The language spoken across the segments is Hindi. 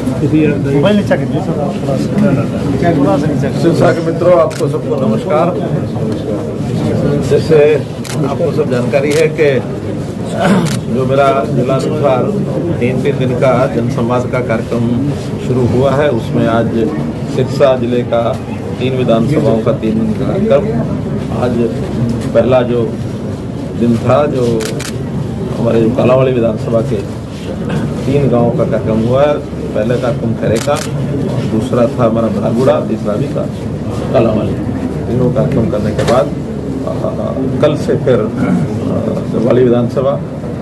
सिरसा के मित्रों, आपको सबको नमस्कार। जैसे आपको सब जानकारी है कि जो मेरा जिलानुसार 3 दिन का जनसंवाद का कार्यक्रम शुरू हुआ है, उसमें आज सिरसा जिले का 3 विधानसभाओं का 3 दिन का कार्यक्रम। आज पहला जो दिन था, जो हमारे जो कालावाली विधानसभा के 3 गांवों का कार्यक्रम हुआ है। पहले कार्यक्रम खैरे का, दूसरा था हमारा भरागुड़ा, तीसरा भी था कालावाली। तीनों कार्यक्रम करने के बाद कल से फिर वाली विधानसभा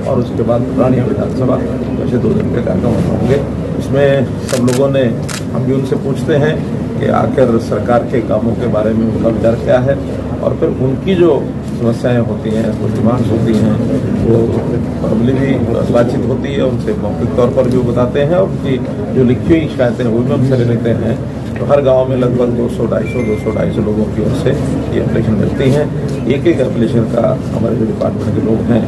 और उसके बाद रानिया विधानसभा, वैसे 2 दिन के कार्यक्रम होंगे। इसमें सब लोगों ने, हम भी उनसे पूछते हैं कि आखिर सरकार के कामों के बारे में उनका विचार क्या है, और फिर उनकी जो समस्याएं होती हैं, जो डिमांड्स होती हैं, वो पब्लिक भी बातचीत होती है, उनसे मौखिक तौर पर भी बताते हैं, और उनकी जो लिखी हुई शिकायतें वो भी हमसे लेते हैं। तो हर गांव में लगभग 200-250 लोगों की ओर से ये एप्लीकेशन मिलती हैं। एक एप्लीकेशन का हमारे जो डिपार्टमेंट के लोग हैं,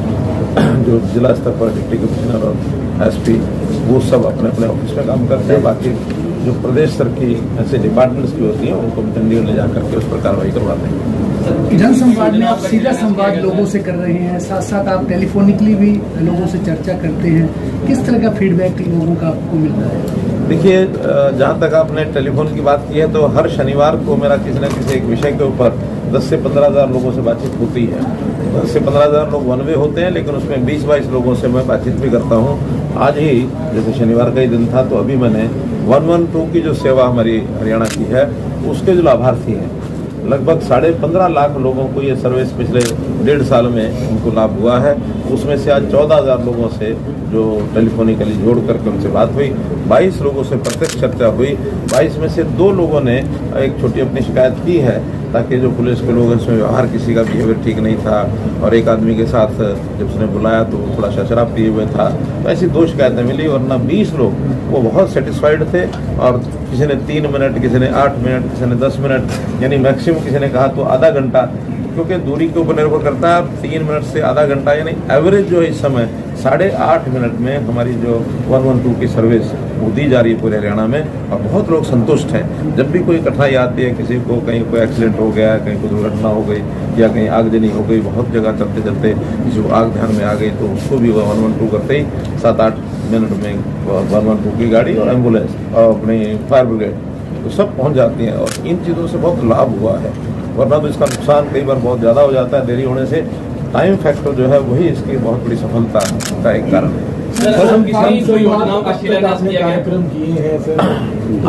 जो जिला स्तर पर डिप्टी कमिश्नर और एसपी, वो सब अपने अपने ऑफिस में काम करते हैं। बाकी जो प्रदेश स्तर की ऐसे डिपार्टमेंट्स की होती हैं, उनको चंडीगढ़ ले जाकर के उस पर कार्रवाई करवाते हैं। जनसंवाद में आप सीधा संवाद लोगों से कर रहे हैं, साथ साथ आप टेलीफोनिकली भी लोगों से चर्चा करते हैं। किस तरह का फीडबैक लोगों का आपको मिलता है? देखिए, जहाँ तक आपने टेलीफोन की बात की है, तो हर शनिवार को मेरा किसी न किसी एक विषय के ऊपर 10 से 15 हज़ार लोगों से बातचीत होती है। 10 से 15 हज़ार लोग वन वे होते हैं, लेकिन उसमें 20-22 लोगों से मैं बातचीत भी करता हूँ। आज ही जैसे शनिवार का ही दिन था, तो अभी मैंने 112 की जो सेवा हमारी हरियाणा की है, उसके जो लाभार्थी हैं, लगभग 15.5 लाख लोगों को ये सर्विस पिछले 1.5 साल में उनको लाभ हुआ है। उसमें से आज 14,000 लोगों से जो टेलीफोनिकली जोड़ करके उनसे बात हुई, 22 लोगों से प्रत्यक्ष चर्चा हुई। 22 में से 2 लोगों ने एक छोटी अपनी शिकायत की है, ताकि जो पुलिस के लोग हैं, उसमें व्यवहार किसी का बिहेवियर ठीक नहीं था, और एक आदमी के साथ जब उसने बुलाया तो थोड़ा सा शराब पिए हुए था। तो ऐसी 2 शिकायतें मिली, वरना 20 लोग वो बहुत सेटिस्फाइड थे। और किसी ने 3 मिनट, किसी ने 8 मिनट, किसी ने 10 मिनट, यानी मैक्सिमम किसी ने कहा तो आधा घंटा, क्योंकि दूरी के ऊपर निर्भर करता है। 3 मिनट से आधा घंटा, यानी एवरेज जो है इस समय 8.5 मिनट में हमारी जो 112 की सर्विस वो दी जा रही है पूरे हरियाणा में, और बहुत लोग संतुष्ट हैं। जब भी कोई कठिनाई आती है, किसी को कहीं कोई एक्सीडेंट हो गया, कहीं कोई दुर्घटना हो गई, या कहीं आगजनी हो गई, बहुत जगह चलते चलते किसी को आग ध्यान में आ गई, तो उसको भी 112 करते ही 7-8 मिनट में 112 की गाड़ी और एम्बुलेंस और अपनी फायर ब्रिगेड तो सब पहुँच जाती हैं। और इन चीज़ों से बहुत लाभ हुआ है, वरना तो इसका नुकसान कई बार बहुत ज़्यादा हो जाता है देरी होने से। टाइम फैक्टर जो है वही इसकी बहुत बड़ी सफलता का एक कारण है।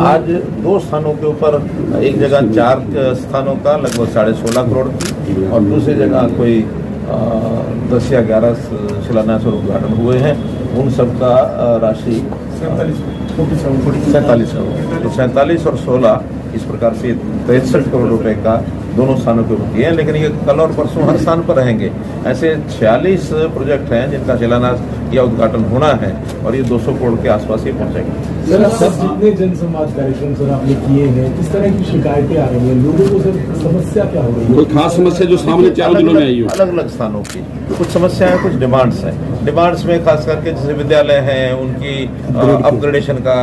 आज 2 स्थानों के ऊपर, एक जगह 4 स्थानों का लगभग 16.5 करोड़ की, और दूसरी जगह कोई 10 या 11 शिलान्यास और उद्घाटन हुए हैं। उन सब का राशि 47 करोड़, तो 47 और 16 इस प्रकार से 63 करोड़ रुपए का दोनों स्थानों के ऊपर दिए हैं। लेकिन ये कल और परसों हर स्थान पर रहेंगे। ऐसे 46 प्रोजेक्ट हैं जिनका शिलान्यास या उद्घाटन होना है, और ये 200 करोड़ के आसपास ही पहुंचेंगे। सर, जितने जनसंवाद कार्यक्रम सर आपने किए हैं, किस तरह की शिकायतें आ रही हैं लोगों को? सर, समस्या क्या हो रही है? कोई खास समस्या जो सामने 4 दिनों में आई हो? अलग अलग स्थानों की कुछ समस्याएं, कुछ डिमांड्स हैं। डिमांड्स में खास करके जैसे विद्यालय हैं, उनकी अपग्रेडेशन का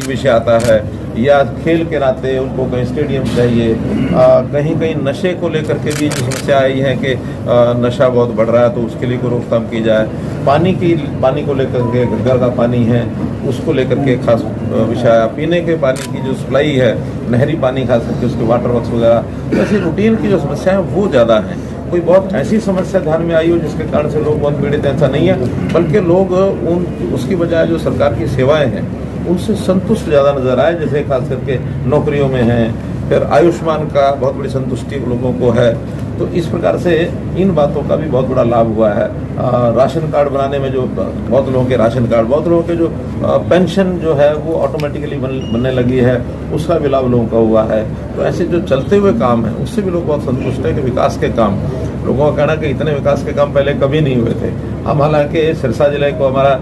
विषय आता है, या खेल के नाते उनको कहीं स्टेडियम चाहिए। कहीं कहीं नशे को लेकर के भी जो समस्या आई है कि नशा बहुत बढ़ रहा है, तो उसके लिए कोई रोकथाम की जाए। पानी को लेकर के, घर का पानी है उसको लेकर के खास विषय आया। पीने के पानी की जो सप्लाई है, नहरी पानी खास करके उसके वाटर वर्क्स वगैरह, तो ऐसी रूटीन की जो समस्या है वो ज़्यादा है। कोई बहुत ऐसी समस्या ध्यान में आई हो जिसके कारण से लोग बहुत पीड़ित, ऐसा नहीं है, बल्कि लोग उसकी बजाय जो सरकार की सेवाएं हैं उनसे संतुष्ट ज़्यादा नजर आए। जैसे खास करके नौकरियों में हैं, फिर आयुष्मान का बहुत बड़ी संतुष्टि लोगों को है। तो इस प्रकार से इन बातों का भी बहुत बड़ा लाभ हुआ है। राशन कार्ड बनाने में जो बहुत लोगों के राशन कार्ड, बहुत लोगों के जो पेंशन जो है वो ऑटोमेटिकली बनने लगी है, उसका भी लाभ लोगों का हुआ है। तो ऐसे जो चलते हुए काम है उससे भी लोग बहुत संतुष्ट है कि विकास के काम, लोगों का कहना कि इतने विकास के काम पहले कभी नहीं हुए थे। हम हालांकि सिरसा जिले को हमारा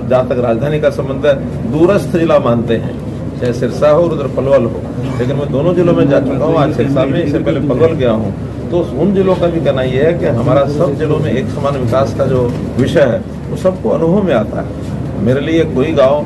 जहाँ तक राजधानी का संबंध है दूरस्थ जिला मानते हैं, चाहे सिरसा हो उधर पलवल हो, लेकिन मैं दोनों जिलों में जा चुका हूँ। आज सिरसा में, इससे पहले पलवल गया हूँ। तो उन जिलों का भी कहना यह है कि हमारा सब जिलों में एक समान विकास का जो विषय है वो सबको अनुभव में आता है। मेरे लिए कोई गांव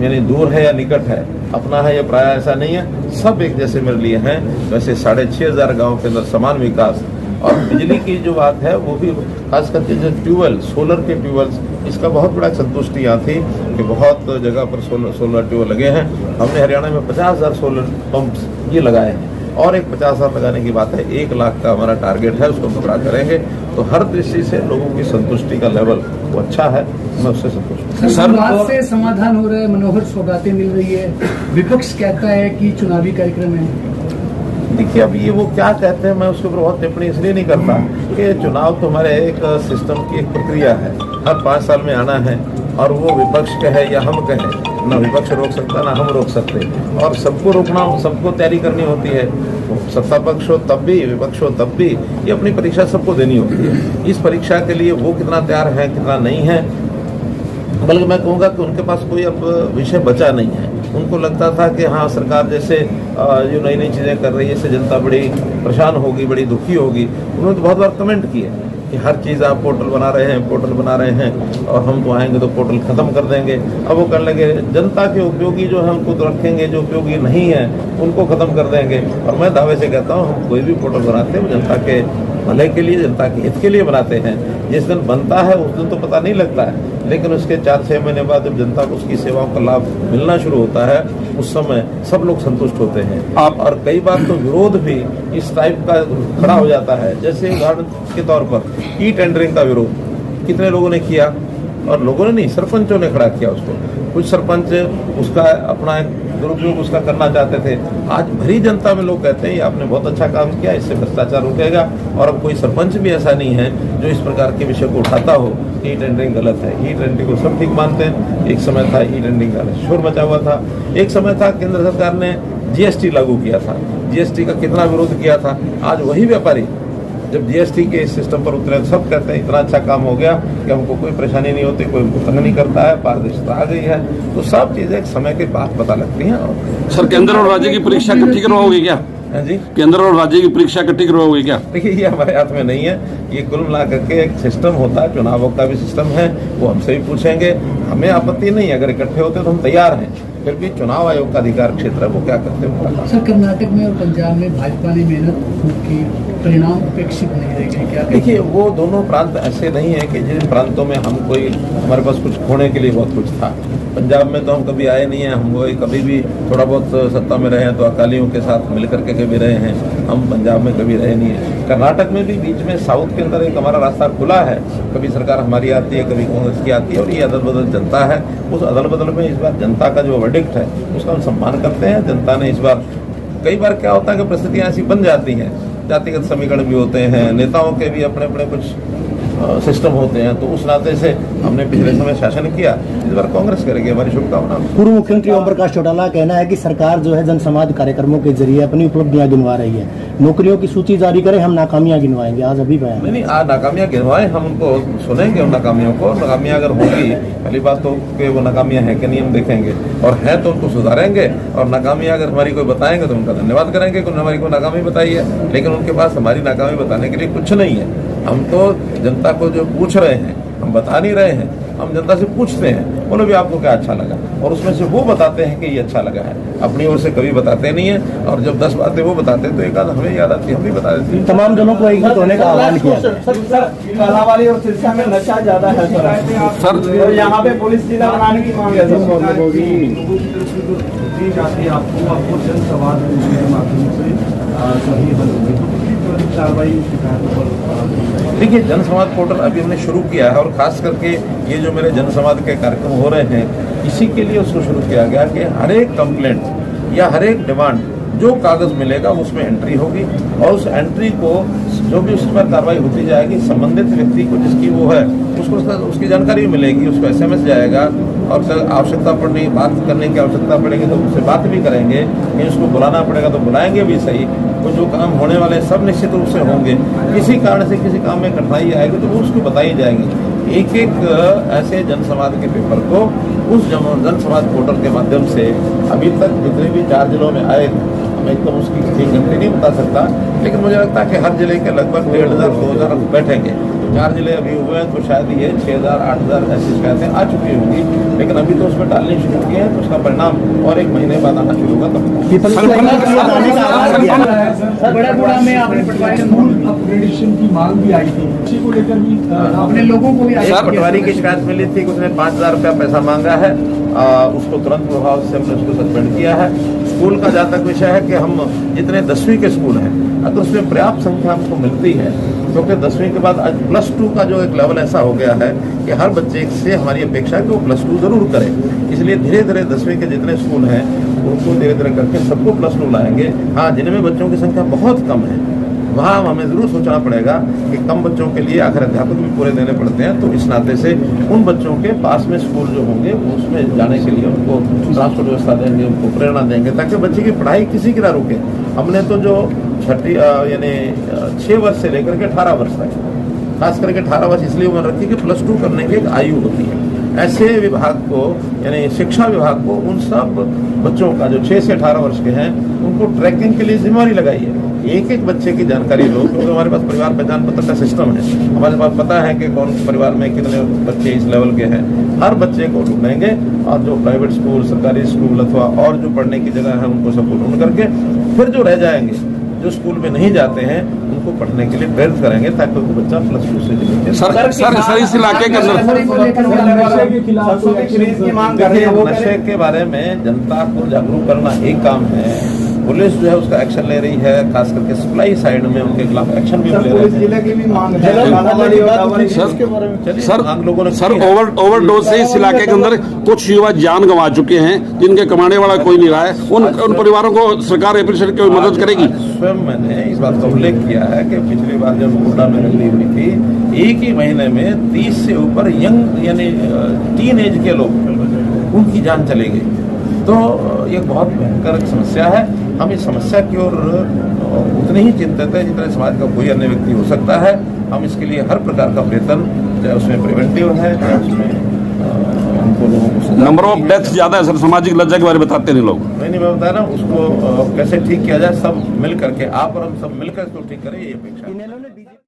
यानी दूर है या निकट है, अपना है या प्राय, ऐसा नहीं है, सब एक जैसे मेरे लिए हैं। वैसे 6,500 गाँव के अंदर समान विकास। और बिजली की जो बात है वो भी खास करके जो ट्यूबवेल, सोलर के ट्यूबवेल्स, इसका बहुत बड़ा संतुष्टि यहाँ थी कि बहुत जगह पर सोलर ट्यूबवेल लगे हैं। हमने हरियाणा में 50,000 सोलर पंप्स ये लगाए हैं और एक 50,000 लगाने की बात है। 1 लाख का हमारा टारगेट है, उसको पूरा करेंगे। तो हर दृष्टि से लोगों की संतुष्टि का लेवल वो अच्छा है, मैं उससे संतुष्ट हूँ। सर, बात से समाधान हो रहा है, मनोहर सौगातें मिल रही है, विपक्ष कहता है कि चुनावी कार्यक्रम है। देखिए, अब ये वो क्या कहते हैं, मैं उसके ऊपर बहुत टिप्पणी इसलिए नहीं करता कि चुनाव तो हमारे एक सिस्टम की एक प्रक्रिया है, हर 5 साल में आना है। और वो विपक्ष कहे या हम कहें, ना विपक्ष रोक सकता ना हम रोक सकते, और सबको रोकना, सबको तैयारी करनी होती है। सत्ता पक्ष हो तब भी, विपक्ष हो तब भी, ये अपनी परीक्षा सबको देनी होती है। इस परीक्षा के लिए वो कितना तैयार है, कितना नहीं है, बल्कि मैं कहूँगा कि उनके पास कोई अब विषय बचा नहीं है। उनको लगता था कि हाँ, सरकार जैसे जो नई नई चीज़ें कर रही है, इससे जनता बड़ी परेशान होगी, बड़ी दुखी होगी। उन्होंने तो बहुत बार कमेंट किए कि हर चीज़ आप पोर्टल बना रहे हैं और हम तो आएंगे तो पोर्टल ख़त्म कर देंगे। अब वो कर लेंगे, जनता के उपयोगी जो है उनको तो रखेंगे, जो उपयोगी नहीं है उनको ख़त्म कर देंगे। और मैं दावे से कहता हूँ, हम कोई भी पोर्टल बनाते हैं वो जनता के भले के लिए, जनता के हित के लिए बनाते हैं। जिस दिन बनता है उस दिन तो पता नहीं लगता है, लेकिन उसके 4-6 महीने बाद जब जनता को उसकी सेवाओं का लाभ मिलना शुरू होता है, उस समय सब लोग संतुष्ट होते हैं। और कई बार तो विरोध भी इस टाइप का खड़ा हो जाता है, जैसे उदाहरण के तौर पर ई टेंडरिंग का विरोध कितने लोगों ने किया, और लोगों ने नहीं, सरपंचों ने खड़ा किया उसको। कुछ सरपंच उसका अपना दुरुपयोग उसका करना चाहते थे। आज भरी जनता में लोग कहते हैं ये आपने बहुत अच्छा काम किया, इससे भ्रष्टाचार रुकेगा। और अब कोई सरपंच भी ऐसा नहीं है जो इस प्रकार के विषय को उठाता हो कि ई टेंडरिंग गलत है। ई टेंडरिंग को सब ठीक मानते हैं। एक समय था ई टेंडरिंग का शोर मचा हुआ था, एक समय था केंद्र सरकार ने जीएसटी लागू किया था, जीएसटी का कितना विरोध किया था। आज वही व्यापारी जब जीएसटी के सिस्टम पर उतरे, सब कहते हैं इतना अच्छा काम हो गया कि हमको कोई परेशानी नहीं होती, कोई हमको तंग नहीं करता है, पारदर्शिता आ गई है। तो सब चीजें एक समय के बाद पता लगती हैं। और सर, केंद्र और राज्य की परीक्षा इकट्ठी करवाओगे क्या? जी, केंद्र और राज्य की परीक्षा इकट्ठी करवाओगे क्या? देखिए, ये हमारे हाथ में नहीं है। ये कुल मिला करके एक सिस्टम होता है, चुनावों का भी सिस्टम है, वो हमसे भी पूछेंगे। हमें आपत्ति नहीं है, अगर इकट्ठे होते तो हम तैयार हैं। फिर भी चुनाव आयोग का अधिकार क्षेत्र है, वो क्या करते हैं। सर, कर्नाटक में और पंजाब में भाजपा ने मेहनत की, परिणाम अपेक्षित नहीं रह गए क्या? देखिए, वो दोनों प्रांत ऐसे नहीं है कि जिन प्रांतों में हम कोई, हमारे पास कुछ खोने के लिए बहुत कुछ था। पंजाब में तो हम कभी आए नहीं हैं, हम वो कभी भी थोड़ा बहुत सत्ता में रहे हैं तो अकालियों के साथ मिल करके कभी रहे हैं, हम पंजाब में कभी रहे नहीं है। कर्नाटक में भी बीच में साउथ के अंदर एक हमारा रास्ता खुला है, कभी सरकार हमारी आती है, कभी कांग्रेस की आती है, और ये अदल बदल जनता है। उस अदल बदल में इस बार जनता का जो वर्डिक्ट है उसका हम सम्मान करते हैं। जनता ने इस बार, कई बार क्या होता है कि परिस्थितियाँ ऐसी बन जाती हैं, जातिगत समीकरण भी होते हैं, नेताओं के भी अपने अपने कुछ सिस्टम होते हैं, तो उस नाते से हमने पिछले समय शासन किया, इस बार कांग्रेस करेगी। हमारी शुभकामना। पूर्व मुख्यमंत्री ओम प्रकाश चौटाला का कहना है कि सरकार जो है जनसंवाद कार्यक्रमों के जरिए अपनी उपलब्धियां गिनवा रही है, नौकरियों की सूची जारी करे, हम नाकामियां गिनवाएंगे। आज अभी बयान नहीं, आज नाकामियां गिनवाएं, हम उनको सुनेंगे उन नाकामियों को। नाकामियां अगर होंगी, पहली बात तो कि वो नाकामियां हैं कि नहीं हम देखेंगे, और है तो उनको सुधारेंगे। और नाकामियां अगर हमारी कोई बताएंगे तो उनका धन्यवाद करेंगे कि हमारी कोई नाकामी बताई है, लेकिन उनके पास हमारी नाकामी बताने के लिए कुछ नहीं है। हम तो जनता को जो पूछ रहे हैं, हम बता नहीं रहे हैं, हम जनता से पूछते हैं, बोलो भी आपको क्या अच्छा लगा, और उसमें से वो बताते हैं कि ये अच्छा लगा है। अपनी ओर से कभी बताते नहीं है, और जब 10 बातें वो बताते हैं तो एक आध हमें याद आती है, हम भी बता देते हैं। तमाम दलों को एकजुट होने का आह्वान किया। कालावाली और सिरसा में नशा ज्यादा है सर, तो यहाँ पे पुलिस जिला बनाने की मांग है आपको जनसंवाद के माध्यम से सभी हल होंगे। देखिए, जनसंवाद पोर्टल अभी हमने शुरू किया है, और खास करके ये जो मेरे जनसंवाद के कार्यक्रम हो रहे हैं, इसी के लिए उसको शुरू किया गया कि हर एक कंप्लेंट या हर एक डिमांड जो कागज मिलेगा उसमें एंट्री होगी, और उस एंट्री को जो भी उस पर कार्रवाई होती जाएगी, संबंधित व्यक्ति को जिसकी वो है उसको उसकी जानकारी मिलेगी, उसको SMS जाएगा, और आवश्यकता पड़ने बात करने की आवश्यकता पड़ेगी तो उससे बात भी करेंगे, नहीं उसको बुलाना पड़ेगा तो बुलाएंगे भी सही। वो जो काम होने वाले सब निश्चित रूप से होंगे। किसी कारण से किसी काम में कठिनाई आएगी तो वो उसको बताई जाएगी। एक एक ऐसे जनसंवाद के पेपर को उस जनसंवाद पोर्टल के माध्यम से अभी तक जितने भी 4 जिलों में आए, मैं एकदम उसकी घंटे नहीं बता सकता, लेकिन मुझे लगता है कि हर जिले के लगभग 1,500-2,000 बैठेंगे। 4 जिले अभी हुए हैं तो शायद ये 6,000 8,000 ऐसी शिकायतें आ चुकी होंगी, लेकिन अभी तो उसमें डालनी शुरू की है, तो उसका परिणाम और 1 महीने बाद आना शुरू होगा तब। बड़ा में आपने पटवारी स्कूल अपग्रेडेशन की मांग भी आई थी, इसी को लेकर भी अपने लोगों को भी एक पटवारी की शिकायत मिली थी कि उसने 5,000 रुपया पैसा मांगा है, उसको तुरंत प्रभाव से हमने उसको सस्पेंड किया है। स्कूल का जहाँ तक विषय है कि हम जितने 10वीं के स्कूल हैं अगर उसमें पर्याप्त संख्या हमको मिलती है, क्योंकि 10वीं के बाद आज +2 का जो एक लेवल ऐसा हो गया है कि हर बच्चे से हमारी अपेक्षा है कि वो +2 जरूर करे, इसलिए धीरे धीरे 10वीं के जितने स्कूल हैं उनको धीरे धीरे करके सबको +2 लाएंगे। हाँ, जिनमें बच्चों की संख्या बहुत कम है वहाँ हमें जरूर सोचना पड़ेगा कि कम बच्चों के लिए आखिर अध्यापक भी पूरे देने पड़ते हैं, तो इस नाते से उन बच्चों के पास में स्कूल जो होंगे उसमें जाने के लिए उनको ट्रांसपोर्ट व्यवस्था देंगे, उनको प्रेरणा देंगे ताकि बच्चे की पढ़ाई किसी की ना रुके। हमने तो जो छठी यानी 6 वर्ष से लेकर के 18 वर्ष तक, खास करके 18 वर्ष इसलिए उम्र रखी कि +2 करने की एक आयु होती है। ऐसे विभाग को यानी शिक्षा विभाग को उन सब बच्चों का जो 6 से 18 वर्ष के हैं उनको ट्रैकिंग के लिए जिम्मेवारी लगाई है। एक एक बच्चे की जानकारी लो, क्योंकि हमारे पास परिवार पहचान पत्र का सिस्टम है, हमारे पास पता है कि कौन परिवार में कितने बच्चे इस लेवल के हैं। हर बच्चे को ढूंढेंगे और जो प्राइवेट स्कूल, सरकारी स्कूल अथवा और जो पढ़ने की जगह है उनको सबको ढूंढ करके फिर जो रह जाएंगे, जो स्कूल में नहीं जाते हैं उनको पढ़ने के लिए प्रेरित करेंगे ताकि वो बच्चा +2 से निकले। सर इस इलाके के अंदर नशे के खिलाफ कोई एक्शन की मांग कर रहे हैं वो नशे के बारे में जनता को जागरूक करना एक काम है, पुलिस जो है उसका एक्शन ले रही है, खास करके सप्लाई साइड में उनके खिलाफ एक्शन भी ले रहे पुलिस हैं। जिले की भी मांग है। सर ओवरडोज से इस इलाके के अंदर कुछ युवा जान गंवा चुके हैं, जिनके कमाने वाला कोई नहीं रहा है, उन परिवारों को सरकार एप्रिशिएट की मदद करेगी। स्वयं मैंने इस बात का उल्लेख किया है कि पिछली बार जब गोड्डा में रैली हुई थी, एक ही महीने में 30 से ऊपर यंग यानी टीन एज के लोग उनकी जान चली गई। तो ये बहुत भयंकर समस्या है। हम इस समस्या की ओर उतने ही चिंतित है जितने समाज का कोई अन्य व्यक्ति हो सकता है। हम इसके लिए हर प्रकार का प्रयत्न, चाहे उसमें प्रिवेंटिव है, चाहे उसमें उनको लोगों को नंबर ऑफ डेथ ज्यादा है सर, सामाजिक लज्जा के बारे में बताते नहीं लोग। नहीं, मैं बताया ना उसको कैसे ठीक किया जाए, सब मिल करके, आप और हम सब मिलकर इसको ठीक करें, ये अपेक्षा है।